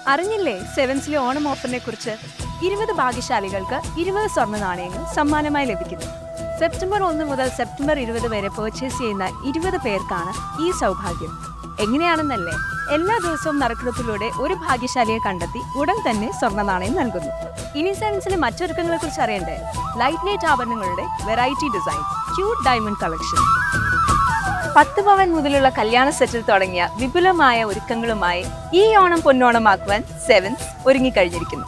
അറിഞ്ഞില്ലേ സെവൻസിലെ ഓണം ഓഫറിനെ കുറിച്ച്? 20 ഭാഗ്യശാലികൾക്ക് 20 സ്വർണ്ണ നാണയങ്ങൾ സമ്മാനമായി ലഭിക്കുന്നു. സെപ്റ്റംബർ 1 മുതൽ സെപ്റ്റംബർ 20 വരെ പർച്ചേസ് ചെയ്യുന്ന 20 പേർക്കാണ് ഈ സൗഭാഗ്യം. എങ്ങനെയാണെന്നല്ലേ? എല്ലാ ദിവസവും നറുക്കെടുപ്പിലൂടെ ഒരു ഭാഗ്യശാലിയെ കണ്ടെത്തി ഉടൻ തന്നെ സ്വർണ്ണ നാണയം നൽകുന്നു. ഇനി സെവൻസിലെ മറ്റൊരുക്കങ്ങളെ കുറിച്ച് അറിയണ്ടേ? ലൈറ്റ് വെയ്റ്റ് ആഭരണങ്ങളുടെ variety design, cute diamond collection, 10 പവൻ മുതലുള്ള കല്യാണ സെറ്റിൽ തുടങ്ങിയ വിപുലമായ ഒരുക്കങ്ങളുമായി ഈ ഓണം പൊന്നോണമാക്കുവാൻ സെവൻസ് ഒരുങ്ങിക്കഴിഞ്ഞിരിക്കുന്നു.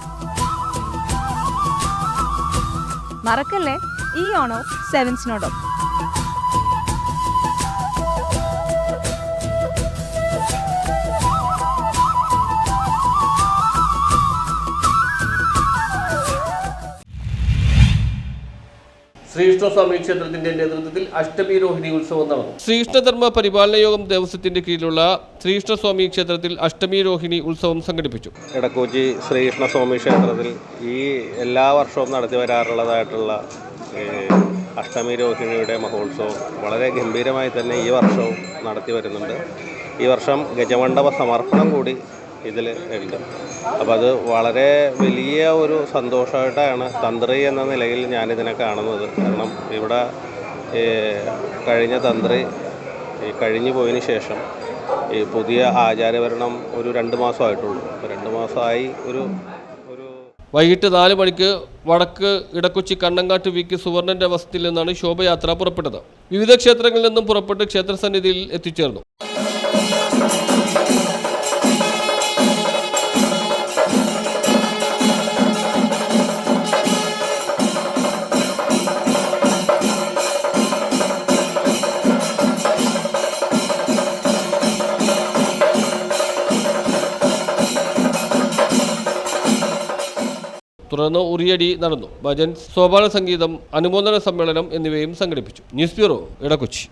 മറക്കല്ലേ, ഈ ഓണവും സെവൻസിനോടൊപ്പം. ശ്രീകൃഷ്ണസ്വാമി ക്ഷേത്രത്തിന്റെ നേതൃത്വത്തിൽ അഷ്ടമി രോഹിണി ഉത്സവം നടന്നു. ശ്രീകൃഷ്ണധർമ്മ പരിപാലന യോഗം ദേവസ്വത്തിന്റെ കീഴിലുള്ള ശ്രീകൃഷ്ണസ്വാമി ക്ഷേത്രത്തിൽ അഷ്ടമി രോഹിണി ഉത്സവം സംഘടിപ്പിച്ചു. ഇടക്കൊച്ചി ശ്രീകൃഷ്ണസ്വാമി ക്ഷേത്രത്തിൽ ഈ എല്ലാ വർഷവും നടത്തി വരാറുള്ളതായിട്ടുള്ള അഷ്ടമി രോഹിണിയുടെ മഹോത്സവം വളരെ ഗംഭീരമായി തന്നെ ഈ വർഷവും നടത്തി വരുന്നുണ്ട്. ഈ വർഷം ഗജമണ്ഡപ സമർപ്പണം കൂടി ഇതിൽ ഉണ്ട്. അപ്പോൾ അത് വളരെ വലിയ ഒരു സന്തോഷമായിട്ടാണ് തന്ത്രി എന്ന നിലയിൽ ഞാനിതിനെ കാണുന്നത്. കാരണം ഇവിടെ കഴിഞ്ഞ തന്ത്രി കഴിഞ്ഞു പോയതിന് ശേഷം ഈ പുതിയ ആചാര്യഭരണം ഒരു 2 മാസമായിട്ടുള്ളൂ. 2 മാസമായി വൈകിട്ട് 4 മണിക്ക് വടക്ക് ഇടക്കൊച്ചി കണ്ണങ്കാട്ട് വിക്ക് സുവർണന്റെ വസതിയിൽ നിന്നാണ് ശോഭയാത്ര പുറപ്പെട്ടത്. വിവിധ ക്ഷേത്രങ്ങളിൽ നിന്നും പുറപ്പെട്ട് ക്ഷേത്രസന്നിധിയിൽ എത്തിച്ചേർന്നു. തുടർന്ന് ഉറിയടി നടന്നു. ഭജൻ, സോപാന സംഗീതം, അനുമോദന സമ്മേളനം എന്നിവയും സംഘടിപ്പിച്ചു. News bureau, Edakochi.